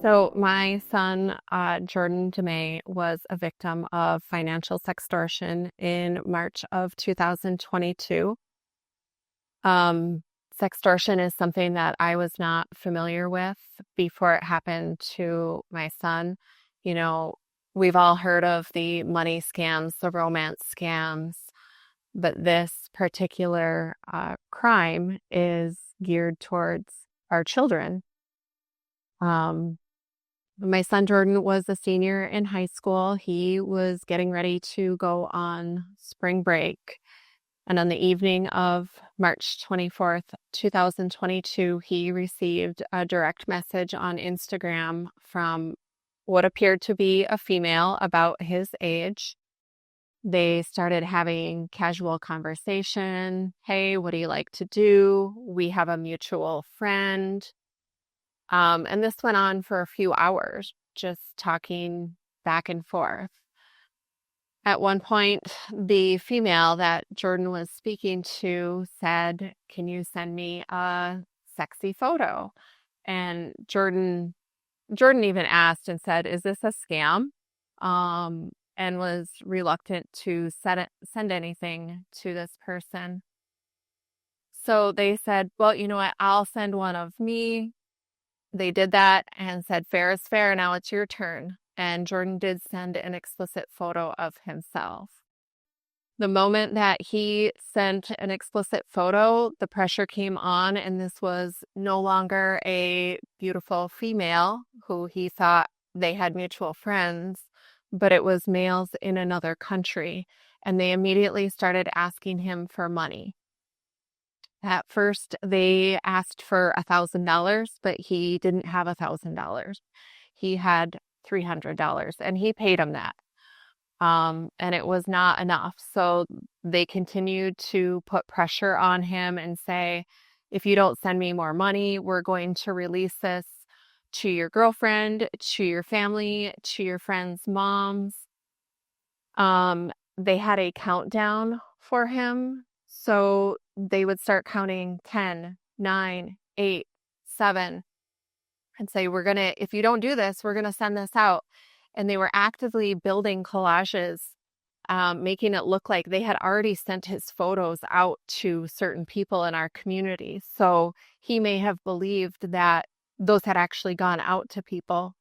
So my son, Jordan DeMay, was a victim of financial sextortion in March of 2022. Um, Sextortion is something that I was not familiar with before it happened to my son. You know, we've all heard of the money scams, the romance scams, but this particular crime is geared towards our children. My son Jordan was a senior in high school. He was getting ready to go on spring break. And on the evening of March 24th, 2022, he received a direct message on Instagram from what appeared to be a female about his age. They started having casual conversation. Hey, what do you like to do? We have a mutual friend. And this went on for a few hours, just talking back and forth. At one point, the female that Jordan was speaking to said, "Can you send me a sexy photo?" And Jordan even asked and said, "Is this a scam?" And was reluctant to send anything to this person. So they said, "Well, you know what? I'll send one of me." They did that and said, "Fair is fair. Now it's your turn." And Jordan did send an explicit photo of himself. The moment that he sent an explicit photo, the pressure came on, and this was no longer a beautiful female who he thought they had mutual friends, but it was males in another country. And they immediately started asking him for money. At first, they asked for $1,000, but he didn't have $1,000. He had $300, and he paid him that. And it was not enough. So they continued to put pressure on him and say, "If you don't send me more money, we're going to release this to your girlfriend, to your family, to your friends' moms." They had a countdown for him. So they would start counting 10, 9, 8, 7, and say, if you don't do this, we're going to send this out. And they were actively building collages, making it look like they had already sent his photos out to certain people in our community. So he may have believed that those had actually gone out to people.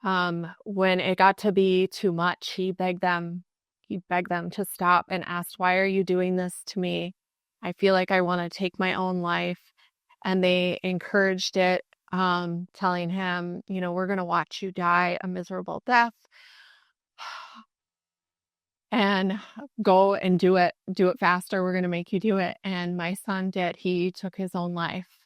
When it got to be too much, he begged them to stop and asked, "Why are you doing this to me? I feel like I want to take my own life." And they encouraged it, telling him, "We're going to watch you die a miserable death and go and do it faster. We're going to make you do it." And my son did. He took his own life.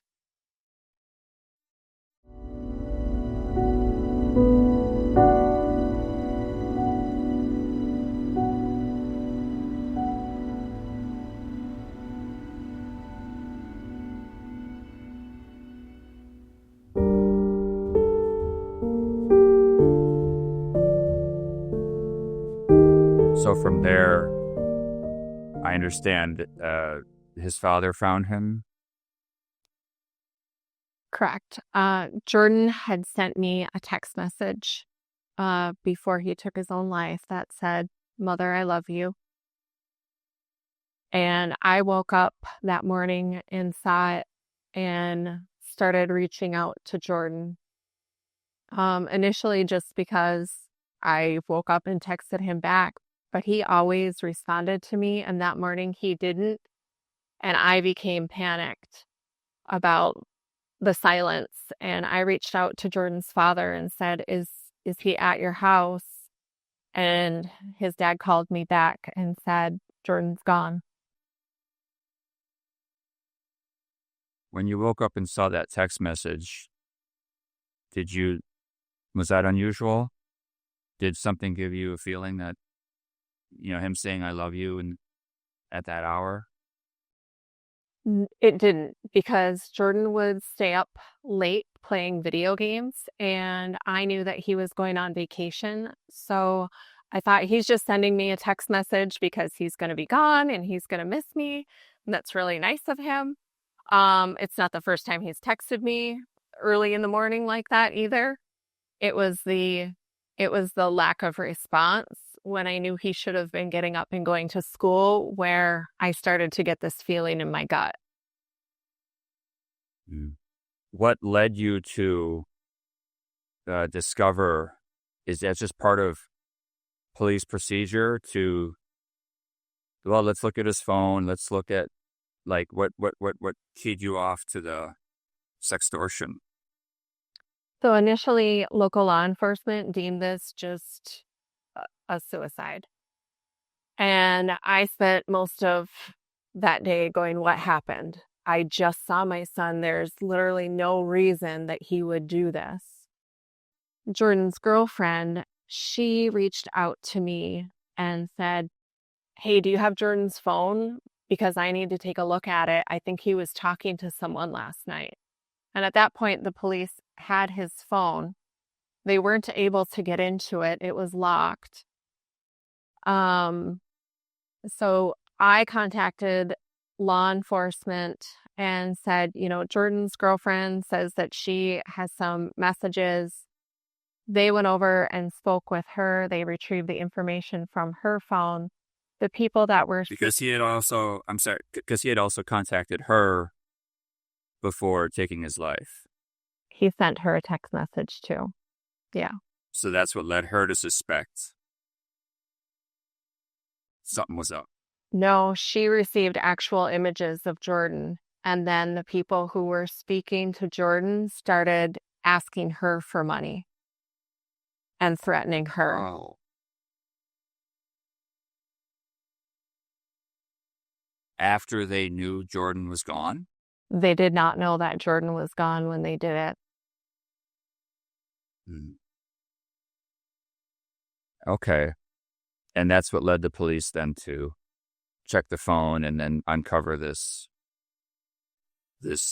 So from there, I understand his father found him. Correct. Jordan had sent me a text message before he took his own life that said, "Mother, I love you." And I woke up that morning and saw it and started reaching out to Jordan. Initially just because I woke up and texted him back, but he always responded to me, and that morning he didn't. And I became panicked about the silence. And I reached out to Jordan's father and said, is he at your house? And his dad called me back and said, "Jordan's gone." When you woke up and saw that text message, was that unusual? Did something give you a feeling that, him saying "I love you" and at that hour? It didn't, because Jordan would stay up late playing video games, and I knew that he was going on vacation. So I thought, he's just sending me a text message because he's going to be gone and he's going to miss me. And that's really nice of him. It's not the first time he's texted me early in the morning like that either. It was the lack of response when I knew he should have been getting up and going to school where I started to get this feeling in my gut. What led you to discover, is that just part of police procedure to, well, let's look at his phone, let's look at, like, what keyed you off to the sextortion? So initially, local law enforcement deemed this just a suicide. And I spent most of that day going, what happened? I just saw my son. There's literally no reason that he would do this. Jordan's girlfriend, she reached out to me and said, hey, do you have Jordan's phone? Because I need to take a look at it. I think he was talking to someone last night. And at that point, the police had his phone. They weren't able to get into it. It was locked. So I contacted law enforcement and said, Jordan's girlfriend says that she has some messages. They went over and spoke with her. They retrieved the information from her phone. The people that were... Because he had also contacted her before taking his life. He sent her a text message too. Yeah. So that's what led her to suspect something was up. No, she received actual images of Jordan. And then the people who were speaking to Jordan started asking her for money and threatening her. Oh. After they knew Jordan was gone? They did not know that Jordan was gone when they did it. Okay. And that's what led the police then to check the phone and then uncover this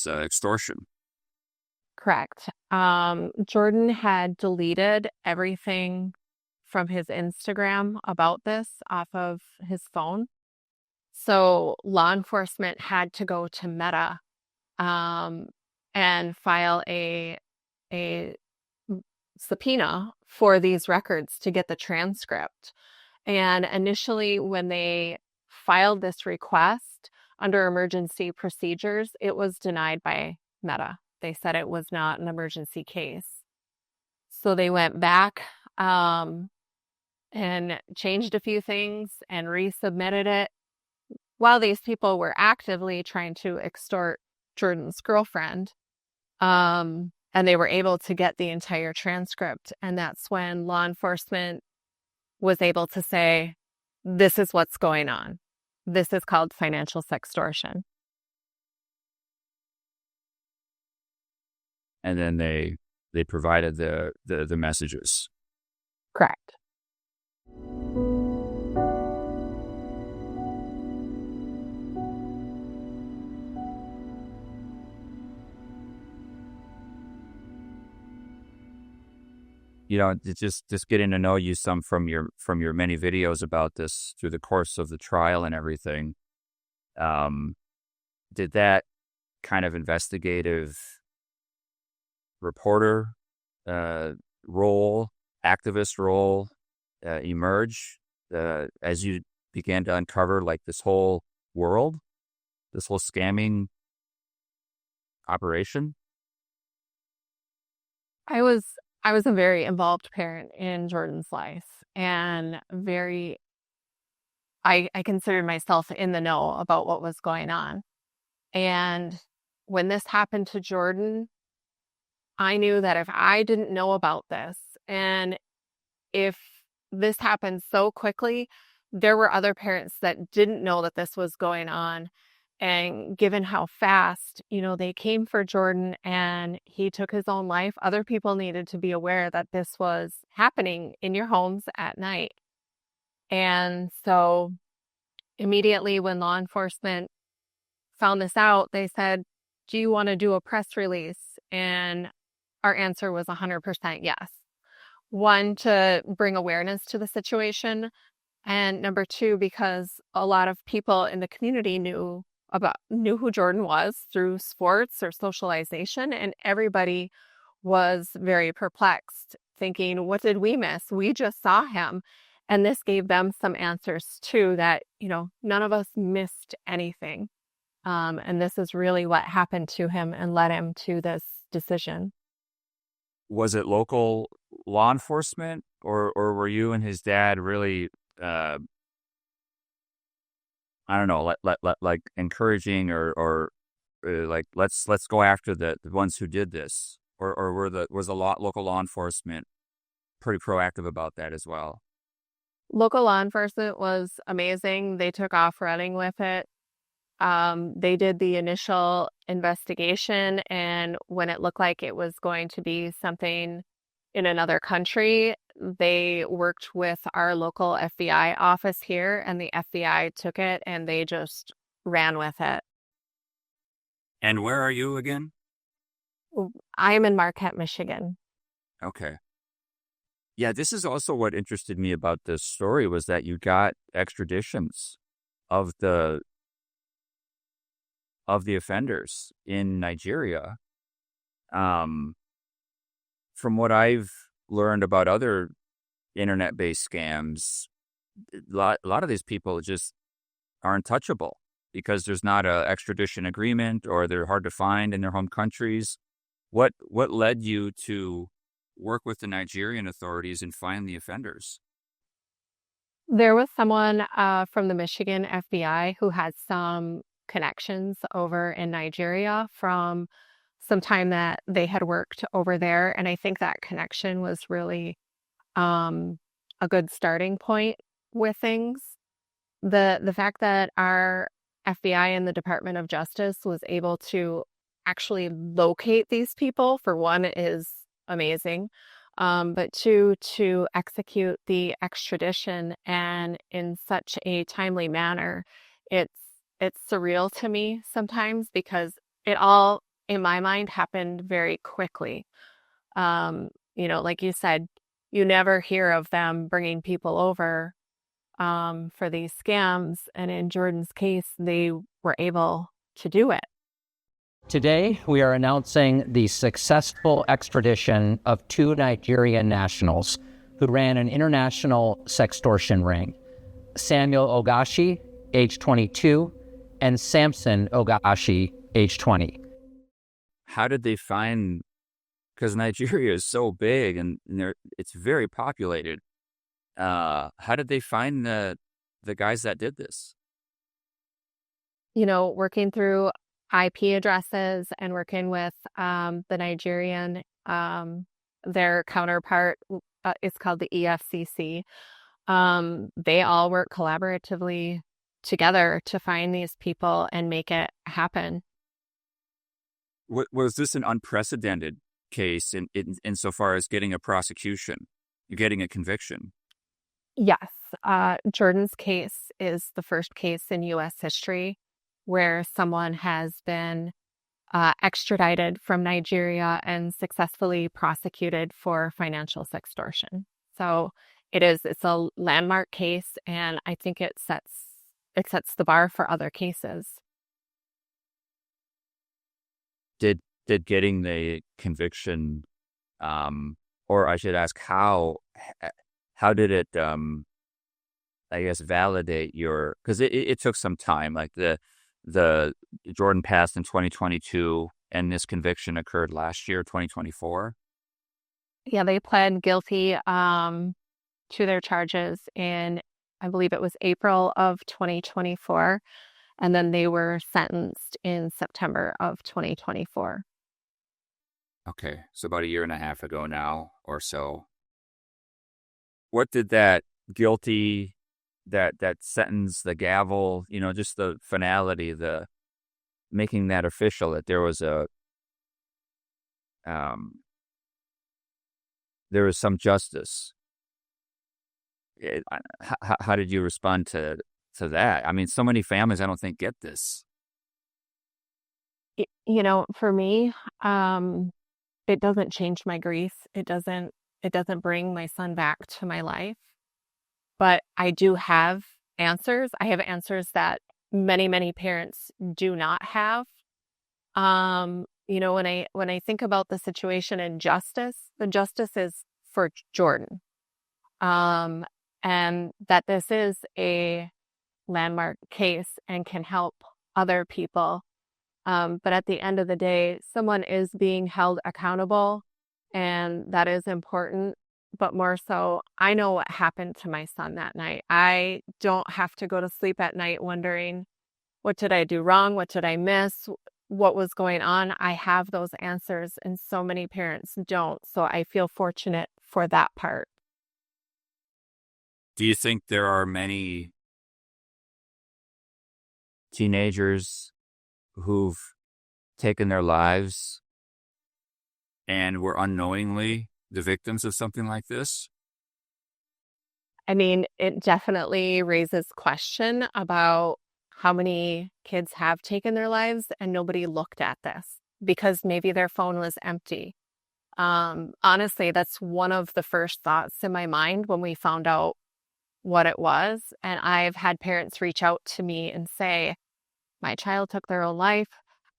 extortion. Correct. Jordan had deleted everything from his Instagram about this off of his phone. So law enforcement had to go to Meta and file a subpoena for these records to get the transcript. And initially, when they filed this request under emergency procedures, it was denied by Meta. They said it was not an emergency case. So they went back and changed a few things and resubmitted it while these people were actively trying to extort Jordan's girlfriend. And they were able to get the entire transcript. And that's when law enforcement was able to say, this is what's going on. This is called financial sextortion. And then they provided the messages. Correct. Just getting to know you some from your many videos about this through the course of the trial and everything. Did that kind of investigative reporter role, activist role emerge as you began to uncover like this whole world, this whole scamming operation? I was a very involved parent in Jordan's life, and I considered myself in the know about what was going on. And when this happened to Jordan, I knew that if I didn't know about this, and if this happened so quickly, there were other parents that didn't know that this was going on. And given how fast, they came for Jordan and he took his own life, other people needed to be aware that this was happening in your homes at night. And so immediately when law enforcement found this out, they said, do you want to do a press release? And our answer was 100% yes. One, to bring awareness to the situation. And number two, because a lot of people in the community knew knew who Jordan was through sports or socialization, and everybody was very perplexed, thinking, what did we miss? We just saw him. And this gave them some answers too, that, none of us missed anything. And this is really what happened to him and led him to this decision. Was it local law enforcement, or were you and his dad really, I don't know, like encouraging or like let's go after the ones who did this, or was local law enforcement pretty proactive about that as well? Local law enforcement was amazing. They took off running with it. They did the initial investigation, and when it looked like it was going to be something in another country, they worked with our local FBI office here, and the FBI took it and they just ran with it. And where are you again? I'm in Marquette, Michigan. Okay. Yeah, this is also what interested me about this story, was that you got extraditions of the offenders in Nigeria. From what I've learned about other internet-based scams, a lot of these people just are untouchable because there's not a extradition agreement, or they're hard to find in their home countries. What led you to work with the Nigerian authorities and find the offenders? There was someone from the Michigan FBI who had some connections over in Nigeria from some time that they had worked over there. And I think that connection was really a good starting point with things. The fact that our FBI and the Department of Justice was able to actually locate these people, for one, is amazing. But two, to execute the extradition and in such a timely manner, it's surreal to me sometimes, because it all, in my mind, happened very quickly. Like you said, you never hear of them bringing people over for these scams. And in Jordan's case, they were able to do it. Today, we are announcing the successful extradition of 2 Nigerian nationals who ran an international sextortion ring: Samuel Ogashi, age 22, and Samson Ogashi, age 20. How did they find, because Nigeria is so big and it's very populated, how did they find the guys that did this? Working through IP addresses and working with the Nigerian, their counterpart is called the EFCC. They all work collaboratively together to find these people and make it happen. Was this an unprecedented case insofar as getting a prosecution, getting a conviction? Yes. Jordan's case is the first case in U.S. history where someone has been extradited from Nigeria and successfully prosecuted for financial sextortion. So it's a landmark case, and I think it sets the bar for other cases. Did getting the conviction, or I should ask, how did it, I guess, validate your, because it took some time, like the Jordan passed in 2022 and this conviction occurred last year, 2024. Yeah, they pled guilty to their charges in, I believe it was April of 2024, and then they were sentenced in September of 2024. Okay, so about a year and a half ago now or so. What did that guilty, that sentence, the gavel, just the finality, the making that official, that there was some justice. How did you respond to that? I mean, so many families, I don't think, get this. For me, it doesn't change my grief. It doesn't bring my son back to my life. But I do have answers. I have answers that many, many parents do not have. You know, when I think about the situation and justice, the justice is for Jordan. And that this is a landmark case and can help other people. But at the end of the day, someone is being held accountable, and that is important. But more so, I know what happened to my son that night. I don't have to go to sleep at night wondering, what did I do wrong? What did I miss? What was going on? I have those answers, and so many parents don't. So I feel fortunate for that part. Do you think there are many teenagers who've taken their lives and were unknowingly the victims of something like this? I mean, it definitely raises question about how many kids have taken their lives and nobody looked at this because maybe their phone was empty. Honestly, that's one of the first thoughts in my mind when we found out what it was. And I've had parents reach out to me and say, my child took their own life.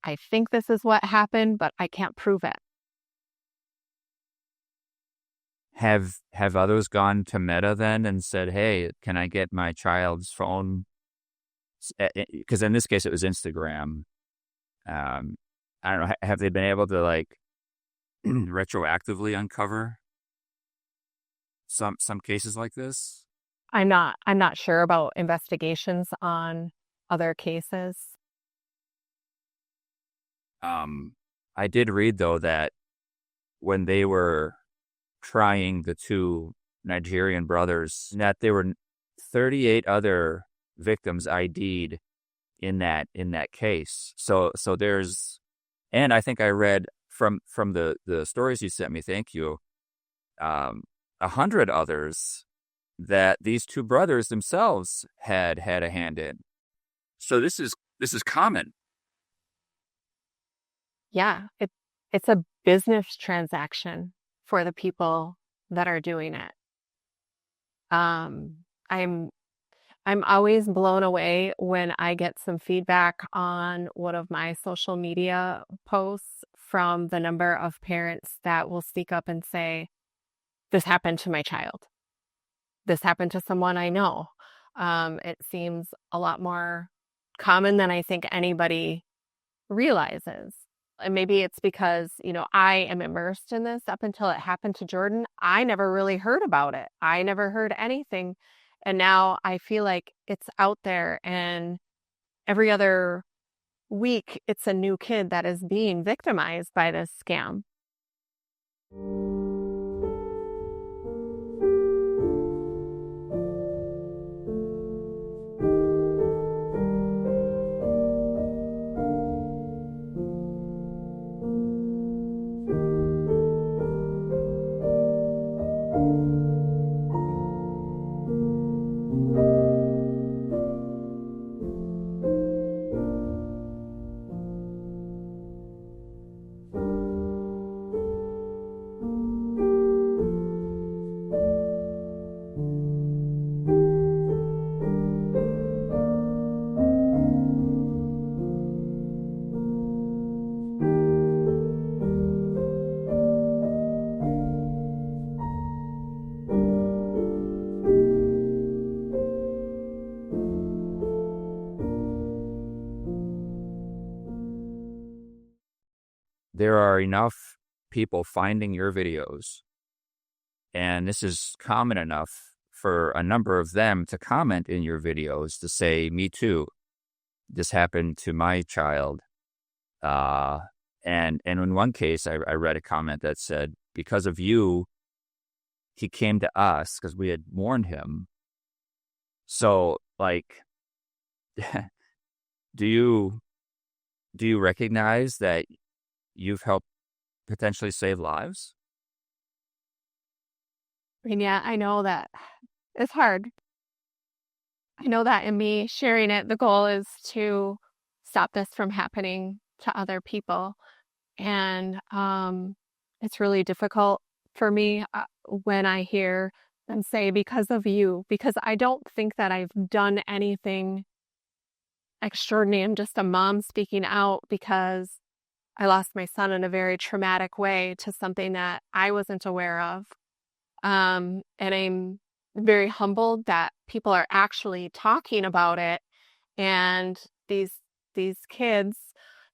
I think this is what happened, but I can't prove it. Have others gone to Meta then and said, hey, can I get my child's phone? Because in this case, it was Instagram. I don't know. Have they been able to like retroactively uncover some cases like this? I'm not sure about investigations on other cases. I did read though that when they were trying the two Nigerian brothers, that there were 38 other victims ID'd in that case. So there's, and I think I read from the stories you sent me, thank you, 100 others that these two brothers themselves had a hand in. So this is common. Yeah, it's a business transaction for the people that are doing it. I'm always blown away when I get some feedback on one of my social media posts from the number of parents that will speak up and say, this happened to my child. This happened to someone I know. It seems a lot more common than I think anybody realizes. And maybe it's because, you know, I am immersed in this up until it happened to Jordan. I never really heard about it. I never heard anything. And now I feel like it's out there, and every other week it's a new kid that is being victimized by this scam. There are enough people finding your videos, and this is common enough for a number of them to comment in your videos to say, me too, this happened to my child. And in one case, I read a comment that said, because of you, he came to us because we had warned him. So, like, do you recognize that you've helped potentially save lives? I mean, yeah, I know that it's hard. I know that in me sharing it, the goal is to stop this from happening to other people. And it's really difficult for me when I hear them say, because of you, because I don't think that I've done anything extraordinary. I'm just a mom speaking out because I lost my son in a very traumatic way to something that I wasn't aware of. And I'm very humbled that people are actually talking about it. And these kids,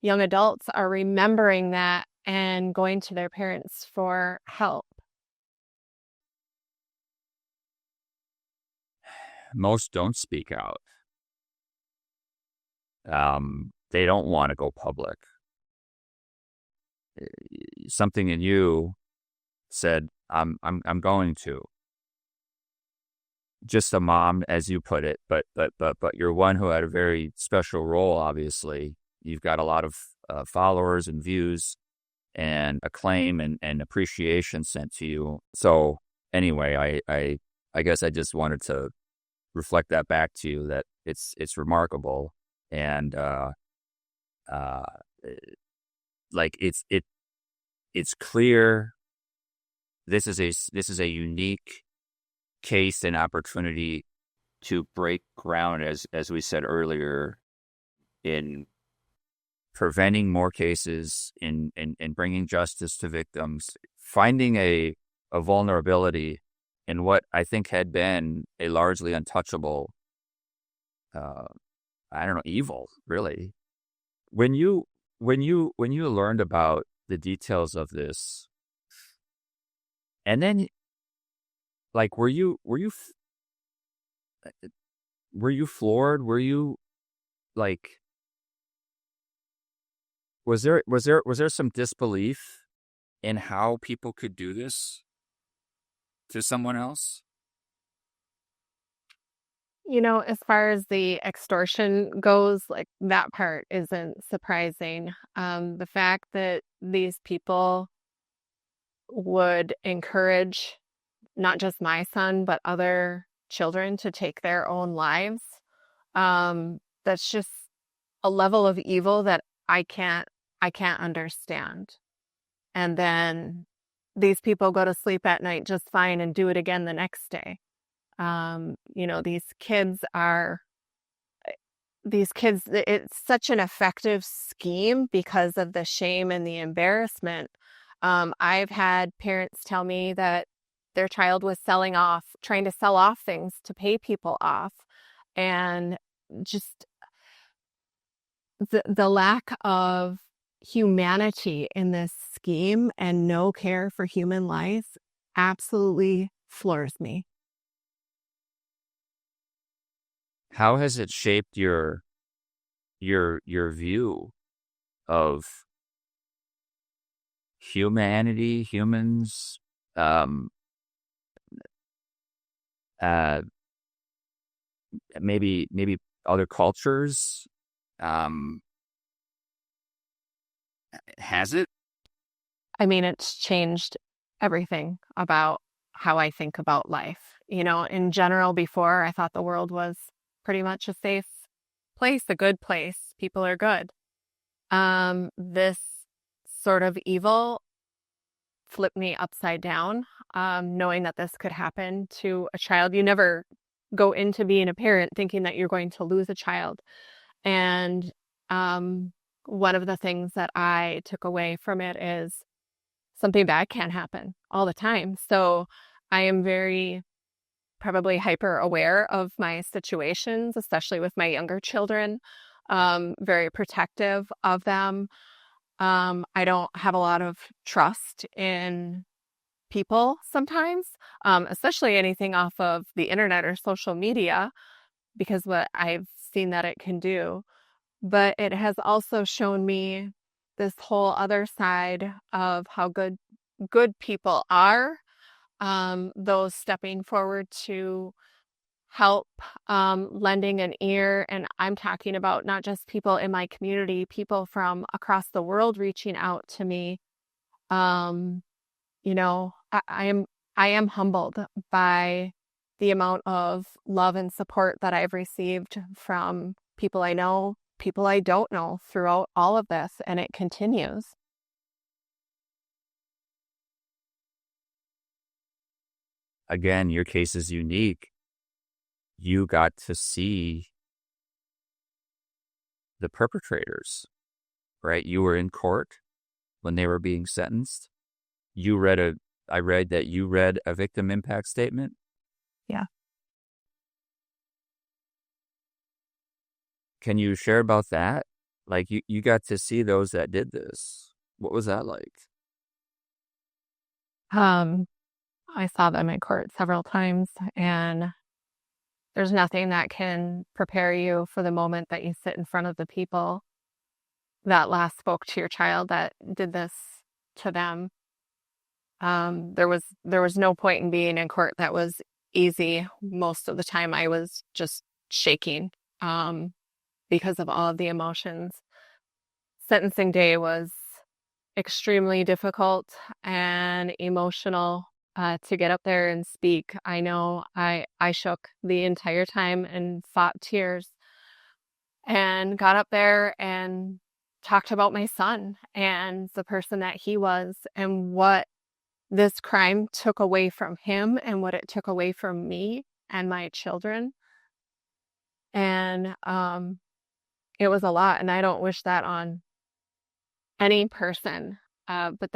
young adults, are remembering that and going to their parents for help. Most don't speak out. They don't want to go public. Something in you said, I'm going to. Just a mom, as you put it, but you're one who had a very special role. Obviously, you've got a lot of followers and views and acclaim and appreciation sent to you. So anyway, I guess I just wanted to reflect that back to you, that it's remarkable, and like it's clear this is a unique case and opportunity to break ground, as we said earlier, in preventing more cases, in bringing justice to victims, finding a vulnerability in what I think had been a largely untouchable, evil, really. When you learned about the details of this, and then, like, were you floored? Were you, like, was there some disbelief in how people could do this to someone else? As far as the extortion goes, like, that part isn't surprising. The fact that these people would encourage not just my son, but other children to take their own lives, that's just a level of evil that I can't understand. And then these people go to sleep at night just fine and do it again the next day. These kids, it's such an effective scheme because of the shame and the embarrassment. I've had parents tell me that their child was trying to sell off things to pay people off. And just the lack of humanity in this scheme and no care for human life absolutely floors me. How has it shaped your view of humanity, humans, maybe other cultures? Has it? I mean, it's changed everything about how I think about life. In general, before, I thought the world was pretty much a safe place, a good place. People are good. This sort of evil flipped me upside down, knowing that this could happen to a child. You never go into being a parent thinking that you're going to lose a child. And one of the things that I took away from it is something bad can happen all the time. So I am very probably hyper aware of my situations, especially with my younger children, very protective of them. I don't have a lot of trust in people sometimes, especially anything off of the internet or social media, because what I've seen that it can do. But it has also shown me this whole other side of how good people are, those stepping forward to help, lending an ear. And I'm talking about not just people in my community, people from across the world reaching out to me. I am humbled by the amount of love and support that I've received from people I know, people I don't know, throughout all of this, and it continues. Again, your case is unique. You got to see the perpetrators, right? You were in court when they were being sentenced. I read that you read a victim impact statement. Yeah. Can you share about that? Like you got to see those that did this. What was that like? I saw them in court several times, and there's nothing that can prepare you for the moment that you sit in front of the people that last spoke to your child that did this to them. There was no point in being in court that was easy. Most of the time I was just shaking because of all of the emotions. Sentencing day was extremely difficult and emotional to get up there and speak. I know I shook the entire time and fought tears and got up there and talked about my son and the person that he was and what this crime took away from him and what it took away from me and my children. And it was a lot, and I don't wish that on any person. But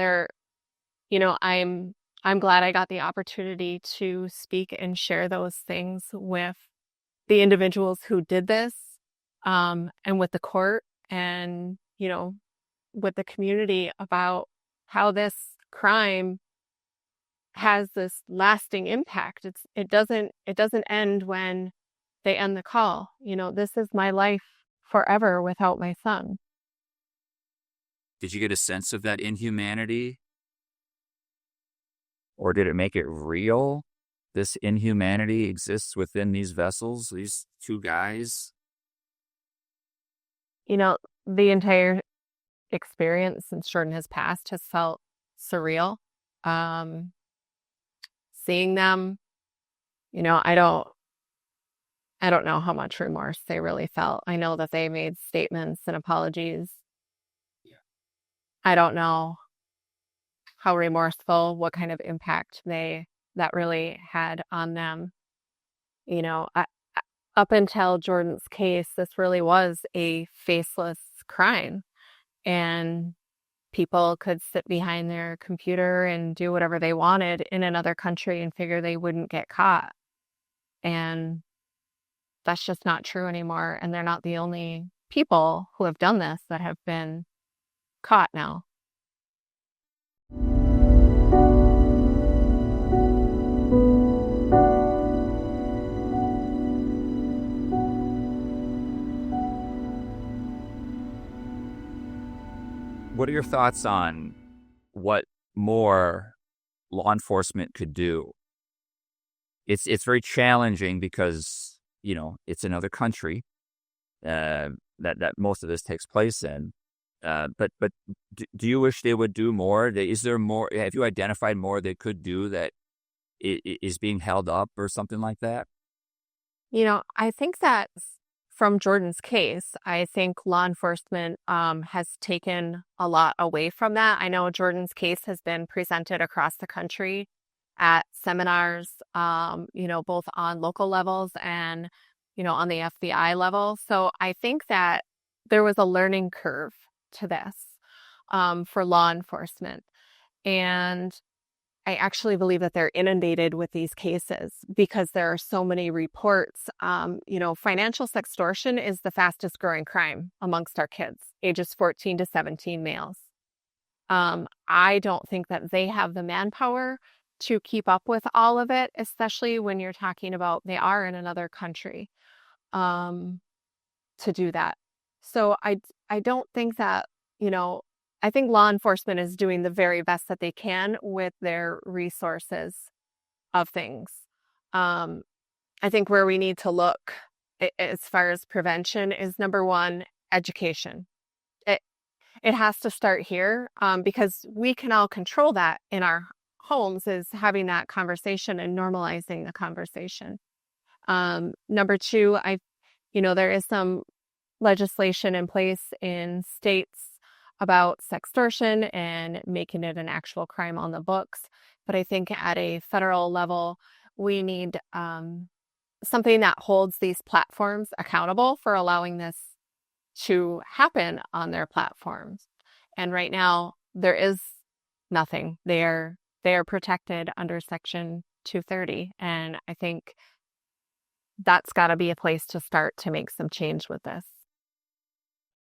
I'm glad I got the opportunity to speak and share those things with the individuals who did this, and with the court and, with the community about how this crime has this lasting impact. It doesn't end when they end the call. This is my life forever without my son. Did you get a sense of that inhumanity? Or did it make it real? This inhumanity exists within these vessels, these two guys? The entire experience since Jordan has passed has felt surreal. Seeing them, I don't know how much remorse they really felt. I know that they made statements and apologies. Yeah. I don't know how remorseful, what kind of impact that really had on them. Up until Jordan's case, this really was a faceless crime, and people could sit behind their computer and do whatever they wanted in another country and figure they wouldn't get caught. And that's just not true anymore. And they're not the only people who have done this that have been caught now. What are your thoughts on what more law enforcement could do? It's very challenging because, it's another country that most of this takes place in. But do you wish they would do more? Is there more? Have you identified more they could do that is being held up or something like that? I think that from Jordan's case, I think law enforcement has taken a lot away from that. I know Jordan's case has been presented across the country at seminars, both on local levels and, on the FBI level. So I think that there was a learning curve to this for law enforcement. And I actually believe that they're inundated with these cases because there are so many reports. Financial sextortion is the fastest growing crime amongst our kids, ages 14 to 17 males. I don't think that they have the manpower to keep up with all of it, especially when you're talking about they are in another country to do that. So I don't think that, I think law enforcement is doing the very best that they can with their resources of things. I think where we need to look as far as prevention is, number one, education. It has to start here because we can all control that in our homes, is having that conversation and normalizing the conversation. Number two, there is some legislation in place in states about sextortion and making it an actual crime on the books. But I think at a federal level, we need something that holds these platforms accountable for allowing this to happen on their platforms. And right now there is nothing. They are protected under Section 230. And I think that's got to be a place to start to make some change with this.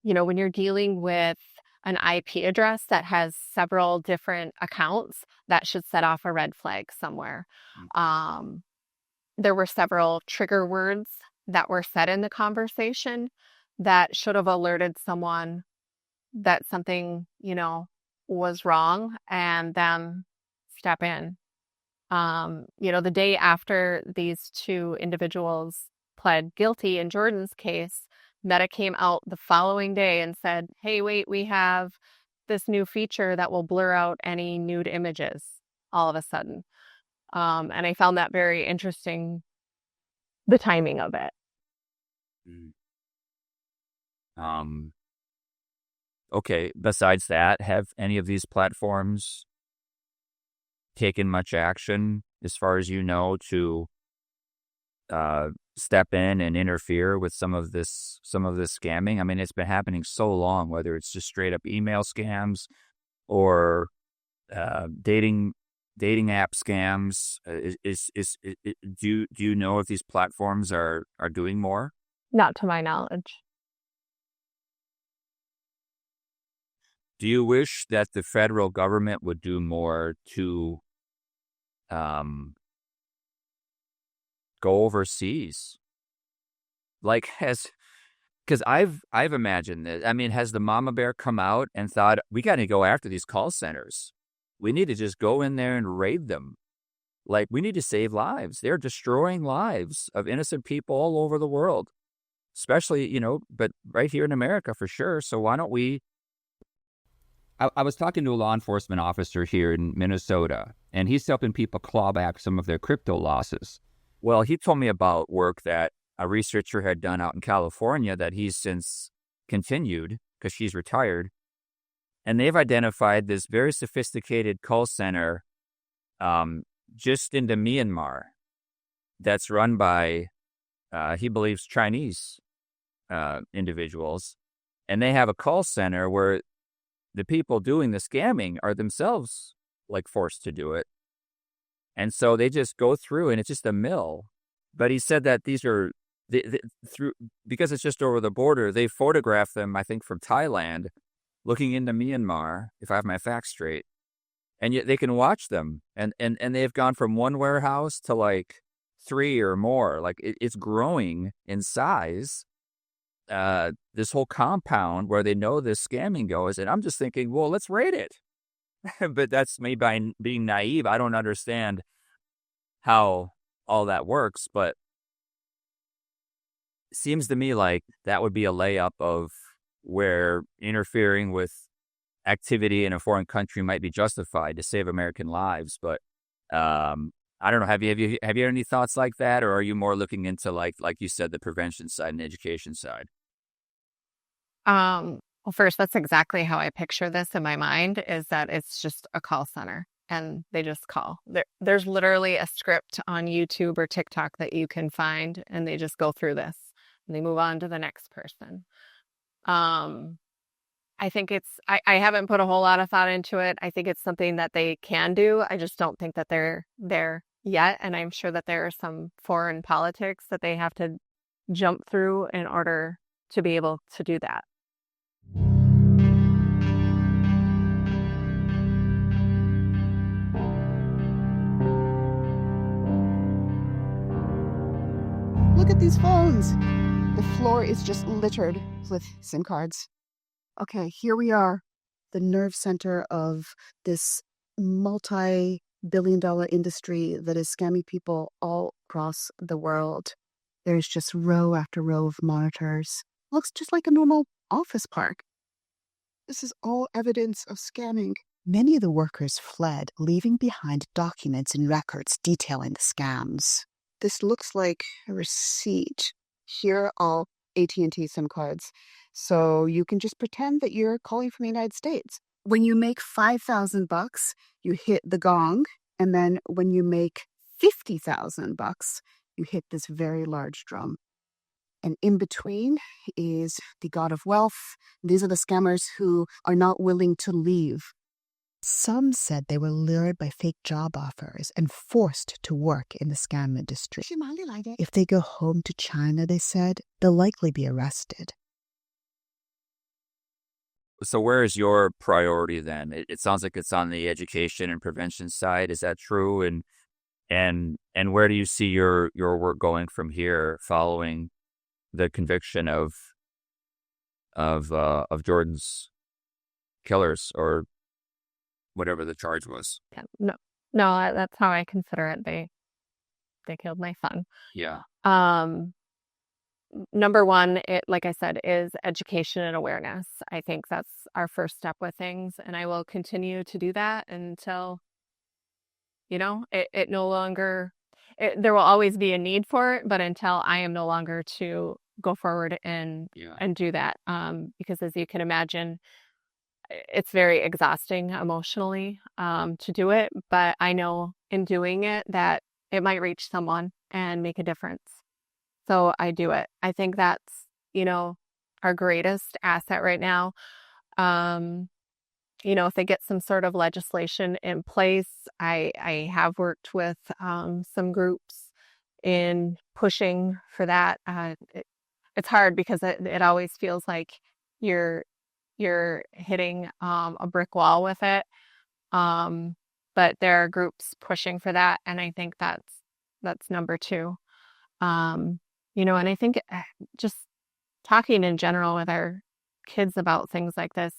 You know, when you're dealing with an IP address that has several different accounts, that should set off a red flag somewhere. There were several trigger words that were said in the conversation that should have alerted someone that something, you know, was wrong and then step in. You know, the day after these two individuals pled guilty in Jordan's case, Meta came out the following day and said, hey, wait, we have this new feature that will blur out any nude images all of a sudden. And I found that very interesting, the timing of it. Okay, besides that, have any of these platforms taken much action, as far as you know, to step in and interfere with some of this scamming? I mean, it's been happening so long, whether it's just straight up email scams or dating app scams. Do you know if these platforms are doing more? Not to my knowledge. Do you wish that the federal government would do more to go overseas? Like, because I've imagined this. I mean, has the mama bear come out and thought, we got to go after these call centers? We need to just go in there and raid them. Like, we need to save lives. They're destroying lives of innocent people all over the world, especially, you know, but right here in America for sure. So why don't we? I was talking to a law enforcement officer here in Minnesota, and he's helping people claw back some of their crypto losses. Well, he told me about work that a researcher had done out in California that he's since continued because she's retired. And they've identified this very sophisticated call center just into Myanmar that's run by, he believes, Chinese individuals. And they have a call center where the people doing the scamming are themselves like forced to do it. And so they just go through and it's just a mill. But he said that these are because it's just over the border, they photograph them, I think, from Thailand, looking into Myanmar, if I have my facts straight. And yet they can watch them. And they've gone from one warehouse to like 3 or more. Like it's growing in size. This whole compound where they know this scamming goes. And I'm just thinking, well, let's raid it. But that's me by being naive. I don't understand how all that works, but it seems to me like that would be a layup of where interfering with activity in a foreign country might be justified to save American lives. But I don't know. Have you had any thoughts like that, or are you more looking into like you said, the prevention side and education side? Well, first, that's exactly how I picture this in my mind, is that it's just a call center and they just call. There's literally a script on YouTube or TikTok that you can find, and they just go through this and they move on to the next person. I think I haven't put a whole lot of thought into it. I think it's something that they can do. I just don't think that they're there yet. And I'm sure that there are some foreign politics that they have to jump through in order to be able to do that. Look at these phones. The floor is just littered with SIM cards. Okay, here we are, the nerve center of this multi-billion-dollar industry that is scamming people all across the world. There's just row after row of monitors. Looks just like a normal office park. This is all evidence of scamming. Many of the workers fled, leaving behind documents and records detailing the scams. This looks like a receipt. Here are all AT&T SIM cards. So you can just pretend that you're calling from the United States. When you make $5,000, you hit the gong. And then when you make $50,000, you hit this very large drum. And in between is the god of wealth. These are the scammers who are not willing to leave. Some said they were lured by fake job offers and forced to work in the scam industry. If they go home to China, they said, they'll likely be arrested. So where is your priority then? It sounds like it's on the education and prevention side. Is that true? And where do you see your work going from here following the conviction of Jordan's killers, or whatever the charge was? Yeah, no, that's how I consider it. They killed my son. Yeah. Number one, it, like I said, is education and awareness. I think that's our first step with things, and I will continue to do that until, it no longer, there will always be a need for it, but until I am no longer to go forward and do that. Because as you can imagine, it's very exhausting emotionally to do it, but I know in doing it that it might reach someone and make a difference. So I do it. I think that's, our greatest asset right now. If they get some sort of legislation in place, I have worked with some groups in pushing for that. It's hard because it always feels like you're hitting a brick wall with it. But there are groups pushing for that, and I think that's number two. And I think just talking in general with our kids about things like this,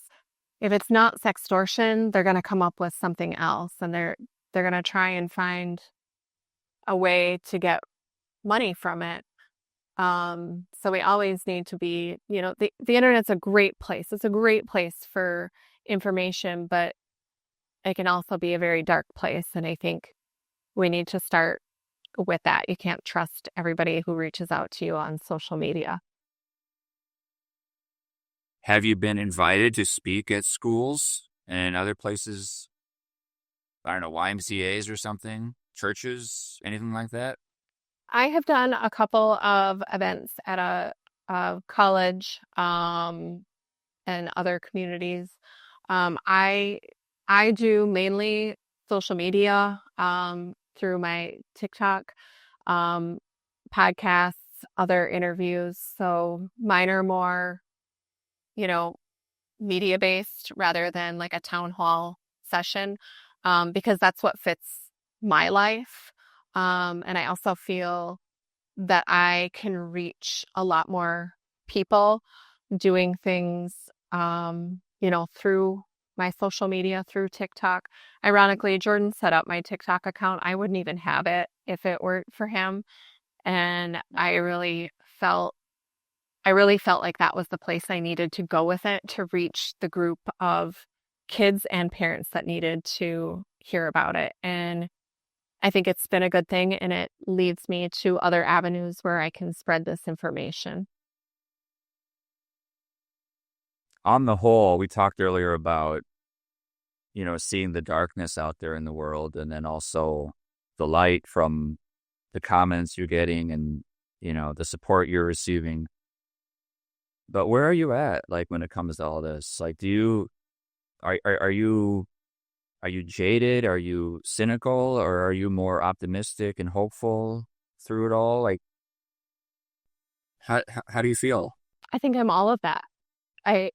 if it's not sextortion, they're going to come up with something else, and they're going to try and find a way to get money from it. So we always need to be, the internet's a great place. It's a great place for information, but it can also be a very dark place. And I think we need to start with that. You can't trust everybody who reaches out to you on social media. Have you been invited to speak at schools and other places? I don't know, YMCAs or something, churches, anything like that? I have done a couple of events at a college and other communities. I do mainly social media through my TikTok, podcasts, other interviews. So mine are more, media based rather than like a town hall session, because that's what fits my life. And I also feel that I can reach a lot more people doing things, through my social media, through TikTok. Ironically, Jordan set up my TikTok account. I wouldn't even have it if it weren't for him. And I really felt like that was the place I needed to go with it, to reach the group of kids and parents that needed to hear about it. And I think it's been a good thing, and it leads me to other avenues where I can spread this information. On the whole, we talked earlier about, seeing the darkness out there in the world, and then also the light from the comments you're getting and, the support you're receiving. But where are you at, like, when it comes to all this? Like, are you jaded? Are you cynical, or are you more optimistic and hopeful through it all? Like, how do you feel? I think I'm all of that. I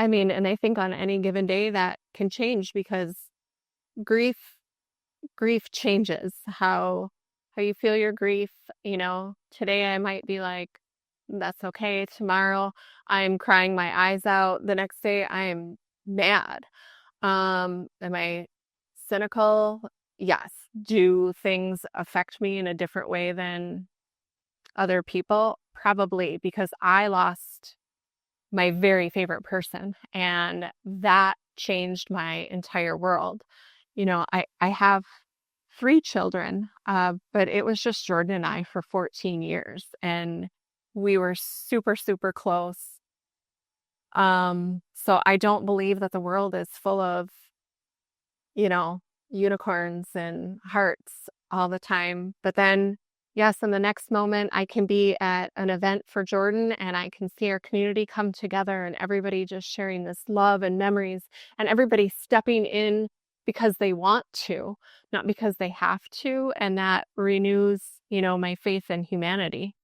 mean, and I think on any given day that can change, because grief changes how you feel your grief. Today I might be like, that's okay. Tomorrow I'm crying my eyes out. The next day I'm mad. Am I cynical? Yes. Do things affect me in a different way than other people? Probably, because I lost my very favorite person, and that changed my entire world. I have 3 children, but it was just Jordan and I for 14 years, and we were super, super close. So I don't believe that the world is full of, unicorns and hearts all the time. But then Yes, and the next moment I can be at an event for Jordan and I can see our community come together and everybody just sharing this love and memories and everybody stepping in because they want to, not because they have to. And that renews, my faith in humanity.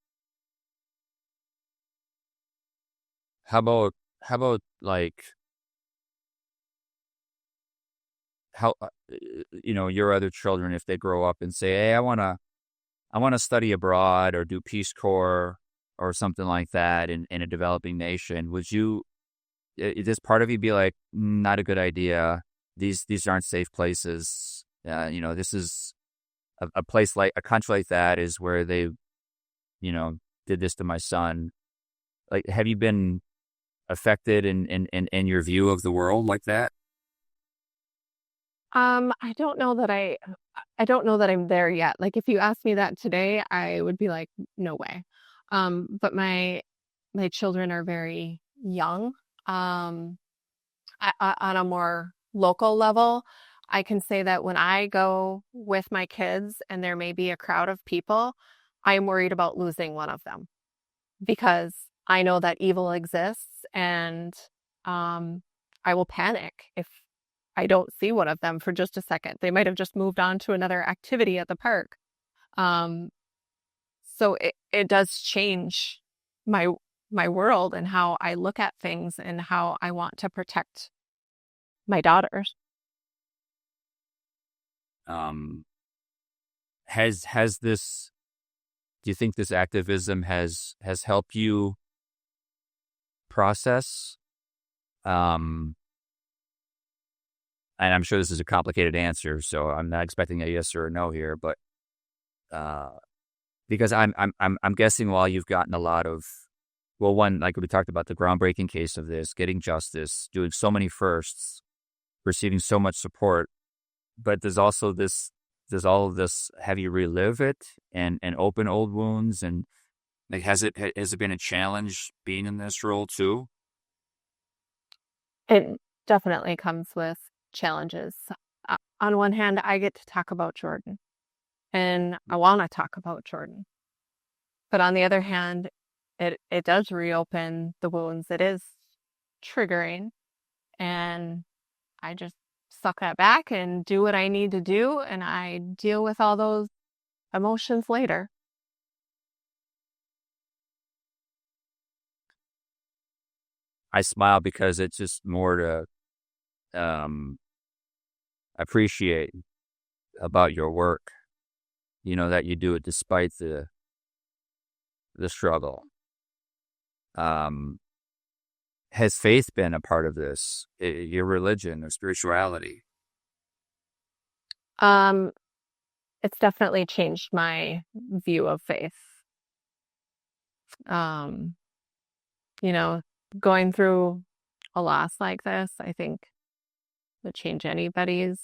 How about like how your other children, if they grow up and say, hey, I want to study abroad or do Peace Corps or something like that in a developing nation, would you, this part of you be like, not a good idea. These aren't safe places. This is a place like a country like that is where they, did this to my son. Like, have you been affected in your view of the world like that? I don't know that I don't know that I'm there yet. Like if you asked me that today, I would be like, no way. But my children are very young. Um, on a more local level, I can say that when I go with my kids and there may be a crowd of people, I am worried about losing one of them because I know that evil exists and I will panic if I don't see one of them for just a second. They might have just moved on to another activity at the park. Um, so it does change my my world and how I look at things and how I want to protect my daughters. Um, has this? Do you think this activism has helped you process? And I'm sure this is a complicated answer, so I'm not expecting a yes or a no here, but uh, because I'm guessing while you've gotten a lot of, well, one, like we talked about the groundbreaking case of this, getting justice, doing so many firsts, receiving so much support, but there's also there's all of this, have you relive it and open old wounds, and like has it been a challenge being in this role too? It definitely comes with challenges. On one hand, I get to talk about Jordan and I want to talk about Jordan. But on the other hand, it does reopen the wounds. It is triggering and I just suck that back and do what I need to do and I deal with all those emotions later. I smile because it's just more to um, appreciate about your work, that you do it despite the struggle. Um, has faith been a part of this? Your religion or spirituality? Um, it's definitely changed my view of faith. Um, you know, going through a loss like this, I think would change anybody's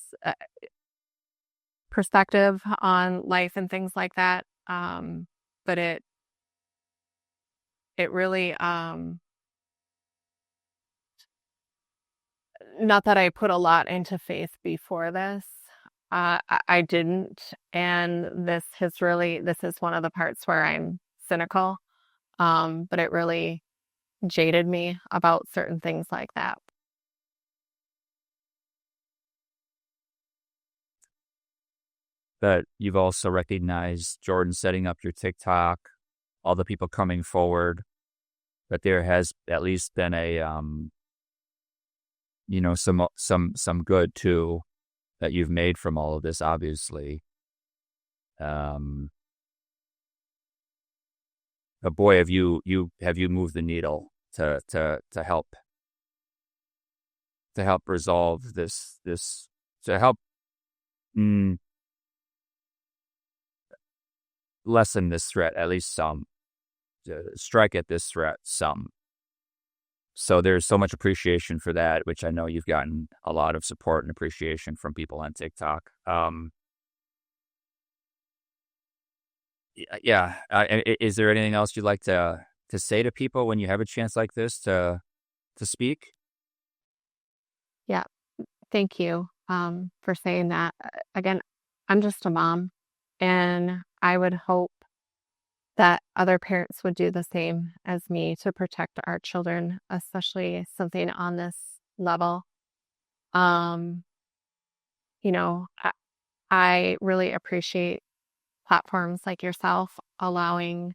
perspective on life and things like that. But it really, not that I put a lot into faith before this. I didn't, and this is one of the parts where I'm cynical. But it really jaded me about certain things like that. But you've also recognized Jordan setting up your TikTok, all the people coming forward, that there has at least been a some good too that you've made from all of this, obviously. Um, but boy, have you moved the needle to help resolve this to help mm, lessen this threat, at least some, to strike at this threat some. So there's so much appreciation for that, which I know you've gotten a lot of support and appreciation from people on TikTok. Yeah. Is there anything else you'd like to say to people when you have a chance like this to speak? Yeah, thank you for saying that. Again, I'm just a mom, and I would hope that other parents would do the same as me to protect our children, especially something on this level. Um, you know, I really appreciate platforms like yourself allowing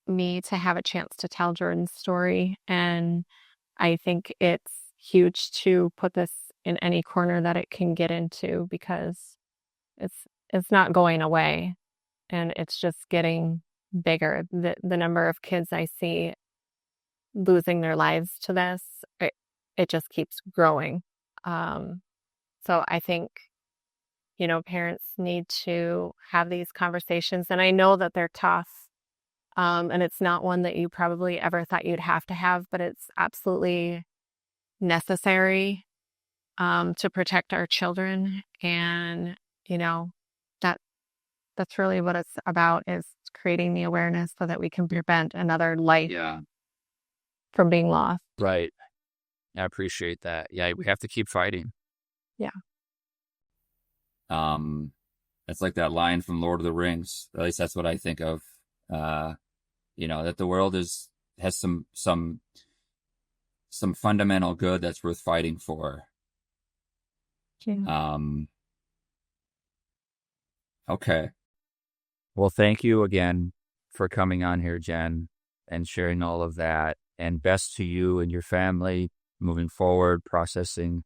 me to have a chance to tell Jordan's story. And I think it's huge to put this in any corner that it can get into because it's it's not going away and it's just getting bigger. The number of kids I see losing their lives to this, it just keeps growing. Um, so I think, parents need to have these conversations. And I know that they're tough. And it's not one that you probably ever thought you'd have to have, but it's absolutely necessary to protect our children. And, that that's really what it's about, is creating the awareness so that we can prevent another life Yeah. from being lost. Right. I appreciate that. Yeah, we have to keep fighting. Yeah. It's like that line from Lord of the Rings. At least that's what I think of. That the world has some fundamental good that's worth fighting for. Yeah. Okay. Well, thank you again for coming on here, Jenn, and sharing all of that. And best to you and your family moving forward, processing,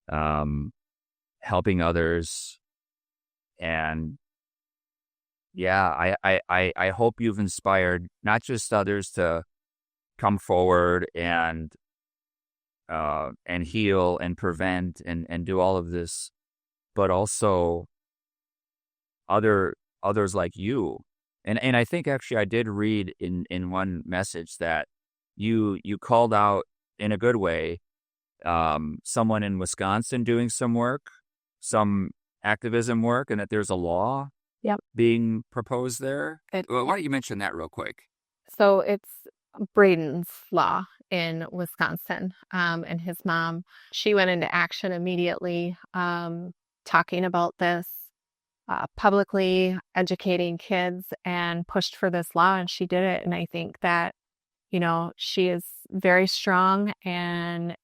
helping others. And yeah, I hope you've inspired not just others to come forward and heal and prevent and do all of this, but also others like you. And I think actually I did read in one message that you called out in a good way someone in Wisconsin doing some activism work, and that there's a law being proposed there. Why don't you mention that real quick? So it's Braden's law in Wisconsin. And his mom, she went into action immediately, talking about this, publicly educating kids, and pushed for this law, and she did it. And I think that, she is very strong, and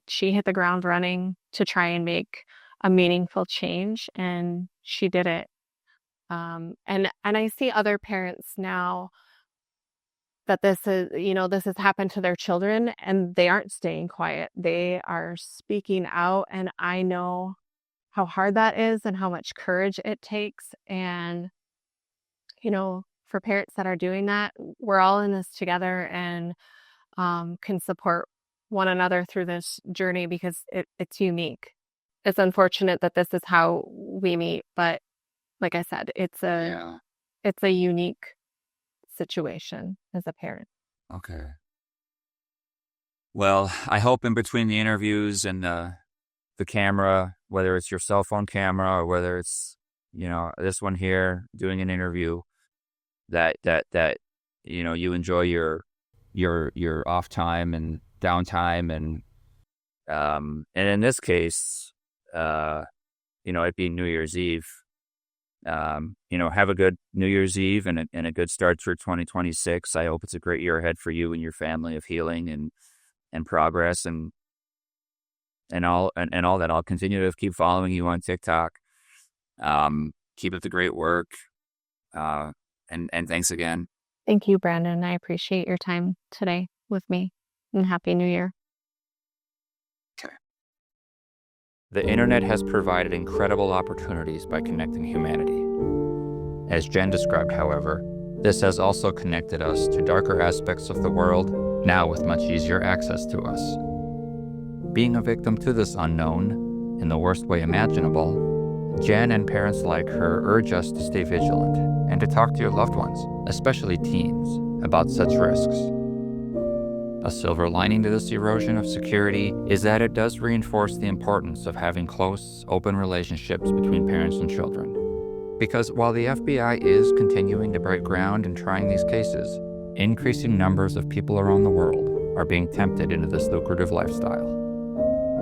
she hit the ground running to try and make a meaningful change, and she did it. And I see other parents now that this has happened to their children, and they aren't staying quiet. They are speaking out, and I know how hard that is and how much courage it takes. And, for parents that are doing that, we're all in this together, and can support one another through this journey because it's unique. It's unfortunate that this is how we meet, but like I said, it's a unique situation as a parent. Okay. Well, I hope in between the interviews and the camera, whether it's your cell phone camera or whether it's, this one here doing an interview, that you enjoy your off time and downtime, and in this case, it being New Year's Eve, have a good New Year's Eve and a good start through 2026. I hope it's a great year ahead for you and your family of healing and progress and all that. I'll continue to keep following you on TikTok. Keep up the great work. And thanks again. Thank you, Brandon. I appreciate your time today with me, and Happy New Year. Okay. The internet has provided incredible opportunities by connecting humanity. As Jenn described, however, this has also connected us to darker aspects of the world, now with much easier access to us. Being a victim to this unknown, in the worst way imaginable, Jenn and parents like her urge us to stay vigilant and to talk to your loved ones, especially teens, about such risks. A silver lining to this erosion of security is that it does reinforce the importance of having close, open relationships between parents and children. Because while the FBI is continuing to break ground in trying these cases, increasing numbers of people around the world are being tempted into this lucrative lifestyle.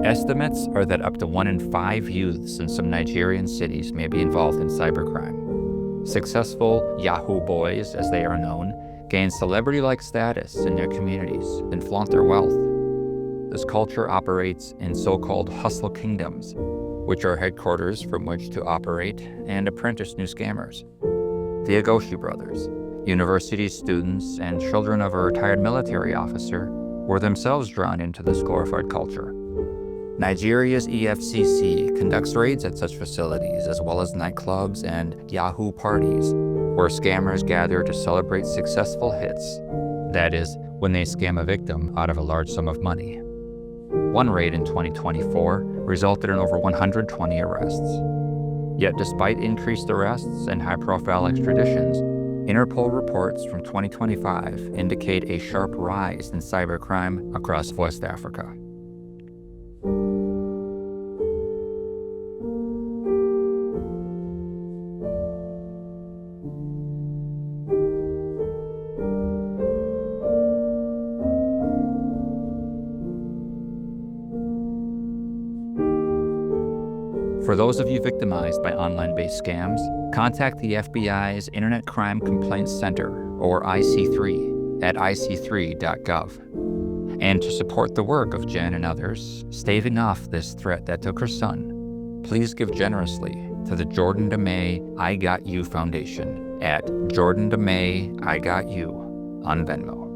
Estimates are that up to 1 in 5 youths in some Nigerian cities may be involved in cybercrime. Successful Yahoo boys, as they are known, gain celebrity-like status in their communities and flaunt their wealth. This culture operates in so-called hustle kingdoms, which are headquarters from which to operate and apprentice new scammers. The Agoshi brothers, university students and children of a retired military officer, were themselves drawn into this glorified culture. Nigeria's EFCC conducts raids at such facilities, as well as nightclubs and Yahoo parties, where scammers gather to celebrate successful hits. That is, when they scam a victim out of a large sum of money. One raid in 2024 resulted in over 120 arrests. Yet despite increased arrests and high-profile extraditions, Interpol reports from 2025 indicate a sharp rise in cybercrime across West Africa. For those of you victimized by online-based scams, contact the FBI's Internet Crime Complaints Center, or IC3, at ic3.gov. And to support the work of Jenn and others, staving off this threat that took her son, please give generously to the Jordan DeMay I Got You Foundation at Jordan DeMay I Got You on Venmo.